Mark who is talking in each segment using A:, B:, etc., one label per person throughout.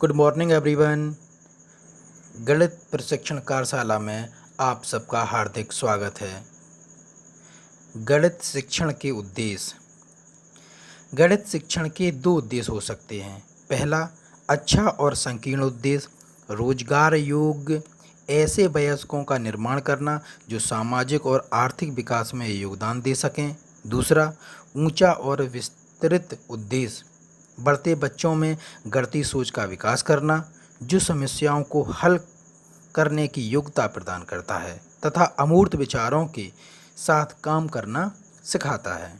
A: Good morning everyone. गणित प्रशिक्षण कार्यशाला में आप सबका हार्दिक स्वागत है। गणित शिक्षण के उद्देश्य। गणित शिक्षण के दो उद्देश्य हो सकते हैं। पहला, अच्छा और संकीर्ण उद्देश्य रोजगार योग्य ऐसे वयस्कों का निर्माण करना जो सामाजिक और आर्थिक विकास में योगदान दे सकें। दूसरा, ऊंचा और विस्तृत उद्देश्य बढ़ते बच्चों में गणितीय सोच का विकास करना जो समस्याओं को हल करने की योग्यता प्रदान करता है तथा अमूर्त विचारों के साथ काम करना सिखाता है।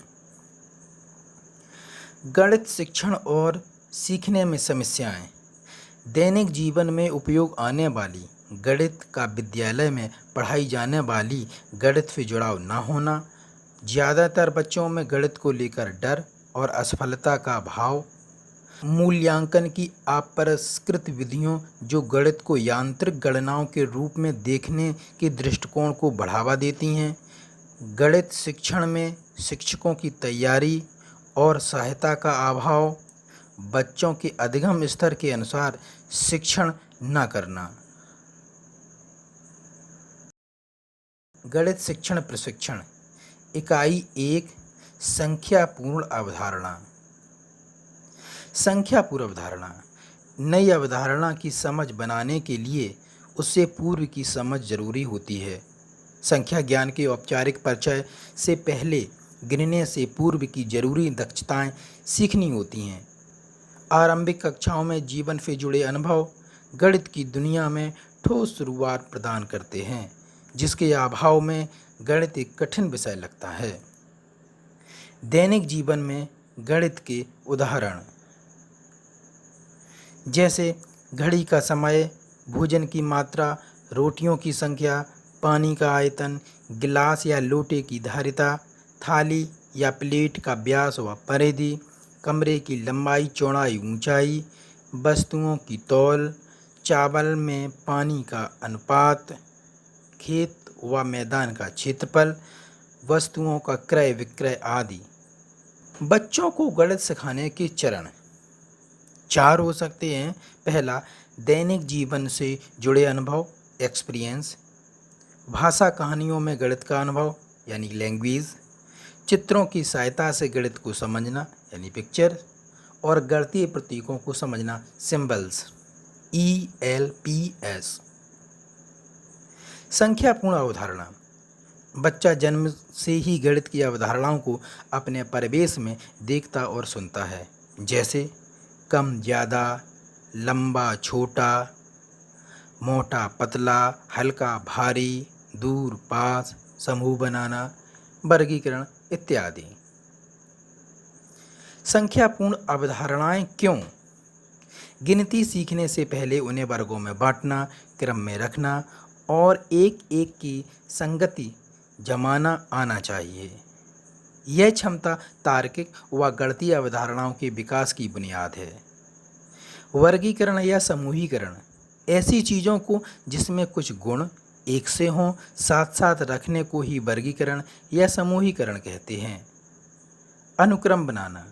A: गणित शिक्षण और सीखने में समस्याएं। दैनिक जीवन में उपयोग आने वाली गणित का विद्यालय में पढ़ाई जाने वाली गणित से जुड़ाव न होना, ज़्यादातर बच्चों में गणित को लेकर डर और असफलता का भाव, मूल्यांकन की अपरिष्कृत विधियों जो गणित को यांत्रिक गणनाओं के रूप में देखने के दृष्टिकोण को बढ़ावा देती हैं, गणित शिक्षण में शिक्षकों की तैयारी और सहायता का अभाव, बच्चों के अधिगम स्तर के अनुसार शिक्षण न करना। गणित शिक्षण प्रशिक्षण। इकाई 1, संख्यापूर्ण अवधारणा। संख्यापूर्ण अवधारणा। नई अवधारणा की समझ बनाने के लिए उससे पूर्व की समझ जरूरी होती है। संख्या ज्ञान के औपचारिक परिचय से पहले गिनने से पूर्व की जरूरी दक्षताएं सीखनी होती हैं। आरंभिक कक्षाओं में जीवन से जुड़े अनुभव गणित की दुनिया में ठोस शुरुआत प्रदान करते हैं, जिसके अभाव में गणित एक कठिन विषय लगता है। दैनिक जीवन में गणित के उदाहरण जैसे घड़ी का समय, भोजन की मात्रा, रोटियों की संख्या, पानी का आयतन, गिलास या लोटे की धारिता, थाली या प्लेट का व्यास व परिधि, कमरे की लंबाई, चौड़ाई, ऊंचाई, वस्तुओं की तौल, चावल में पानी का अनुपात, खेत व मैदान का क्षेत्रफल, वस्तुओं का क्रय विक्रय आदि। बच्चों को गणित सिखाने के चरण 4 हो सकते हैं। पहला, दैनिक जीवन से जुड़े अनुभव एक्सपीरियंस, भाषा कहानियों में गणित का अनुभव यानी लैंग्वेज, चित्रों की सहायता से गणित को समझना यानी पिक्चर, और गणितीय प्रतीकों को समझना सिंबल्स ELPS। संख्यापूर्ण अवधारणा। बच्चा जन्म से ही गणित की अवधारणाओं को अपने परिवेश में देखता और सुनता है, जैसे कम ज़्यादा, लंबा छोटा, मोटा पतला, हल्का भारी, दूर पास, समूह बनाना, वर्गीकरण इत्यादि। संख्यापूर्ण अवधारणाएं क्यों? गिनती सीखने से पहले उन्हें वर्गों में बांटना, क्रम में रखना और एक एक की संगति जमाना आना चाहिए। यह क्षमता तार्किक व गणितीय अवधारणाओं के विकास की बुनियाद है। वर्गीकरण या समूहीकरण। ऐसी चीज़ों को जिसमें कुछ गुण एक से हों साथ साथ रखने को ही वर्गीकरण या समूहीकरण कहते हैं। अनुक्रम बनाना।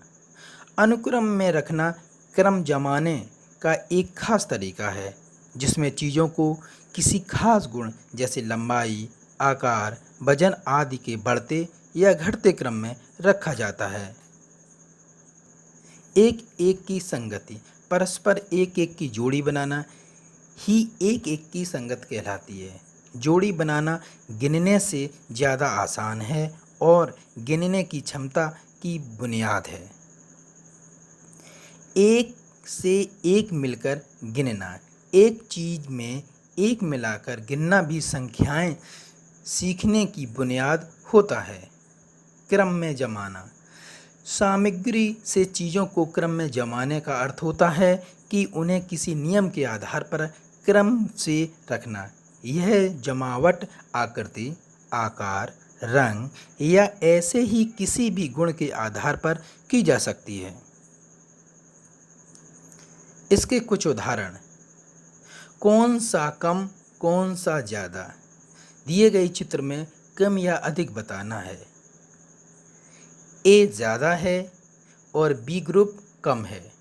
A: अनुक्रम में रखना क्रम जमाने का एक खास तरीका है, जिसमें चीज़ों को किसी खास गुण जैसे लंबाई, आकार, वजन आदि के बढ़ते या घटते क्रम में रखा जाता है। एक एक की संगति। परस्पर एक एक की जोड़ी बनाना ही एक एक की संगत कहलाती है। जोड़ी बनाना गिनने से ज़्यादा आसान है और गिनने की क्षमता की बुनियाद है। एक से एक मिलकर गिनना। एक चीज़ में एक मिलाकर गिनना भी संख्याएं सीखने की बुनियाद होता है। क्रम में जमाना। सामग्री से चीज़ों को क्रम में जमाने का अर्थ होता है कि उन्हें किसी नियम के आधार पर क्रम से रखना। यह जमावट आकृति, आकार, रंग या ऐसे ही किसी भी गुण के आधार पर की जा सकती है। इसके कुछ उदाहरण। कौन सा कम, कौन सा ज़्यादा। दिए गए चित्र में कम या अधिक बताना है। ए ज़्यादा है और बी ग्रुप कम है।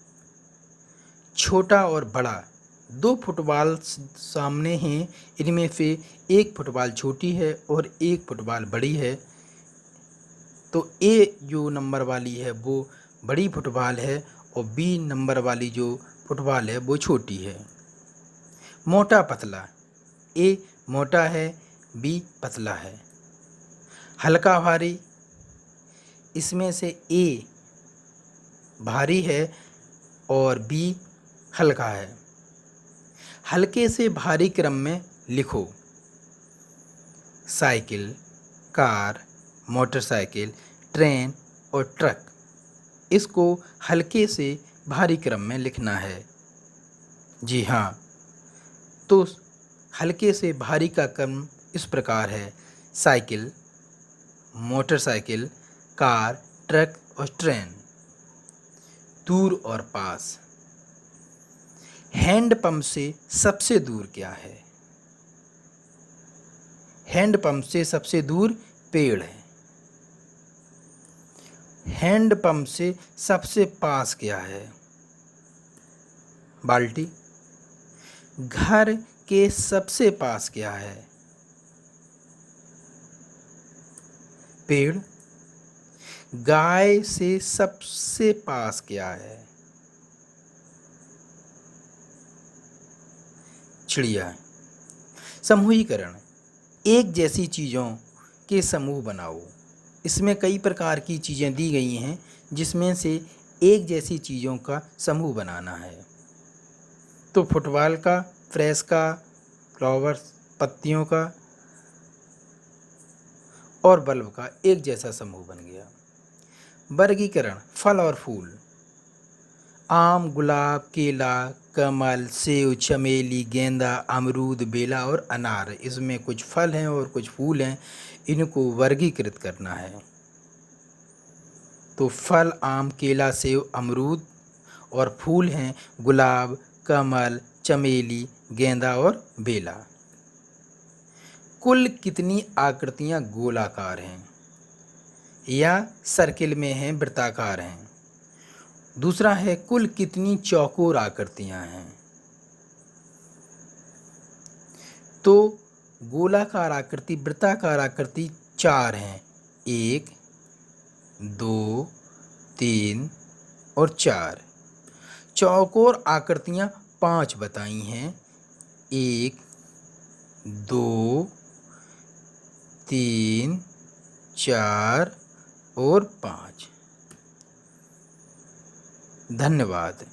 A: छोटा और बड़ा, दो फुटबॉल सामने हैं, इनमें से एक फुटबॉल छोटी है और एक फुटबॉल बड़ी है। तो ए जो नंबर वाली है वो बड़ी फुटबॉल है और बी नंबर वाली जो फुटबॉल है वो छोटी है। मोटा पतला, ए मोटा है, बी पतला है। हल्का भारी, इसमें से ए भारी है और बी हल्का है। हल्के से भारी क्रम में लिखो। साइकिल, कार, मोटरसाइकिल, ट्रेन और ट्रक, इसको हल्के से भारी क्रम में लिखना है। जी हाँ, तो हल्के से भारी का क्रम इस प्रकार है: साइकिल, मोटरसाइकिल, कार, ट्रक और ट्रेन। दूर और पास, हैंडपंप से सबसे दूर क्या है? हैंडपंप से सबसे दूर पेड़ है। हैंडपंप से सबसे पास क्या है? बाल्टी। घर के सबसे पास क्या है? पेड़। गाय से सबसे पास क्या है? चिड़िया। समूहीकरण, एक जैसी चीज़ों के समूह बनाओ। इसमें कई प्रकार की चीज़ें दी गई हैं जिसमें से एक जैसी चीज़ों का समूह बनाना है। तो फुटबॉल का, प्रेस का, फ्लावर्स पत्तियों का और बल्ब का एक जैसा समूह बन गया। वर्गीकरण, फल और फूल। आम, गुलाब, केला, कमल, सेब, चमेली, गेंदा, अमरूद, बेला और अनार, इसमें कुछ फल हैं और कुछ फूल हैं, इनको वर्गीकृत करना है। तो फल आम, केला, सेब, अमरूद और फूल हैं गुलाब, कमल, चमेली, गेंदा और बेला। कुल कितनी आकृतियाँ गोलाकार हैं या सर्किल में हैं, वृत्ताकार हैं? दूसरा है कुल कितनी चौकोर आकृतियाँ हैं? तो गोलाकार आकृति, वृत्ताकार आकृति 4 हैं, 1, 2, 3 और 4। चौकोर आकृतियाँ 5 बताई हैं, 1, 2, 3, 4 और 5। धन्यवाद।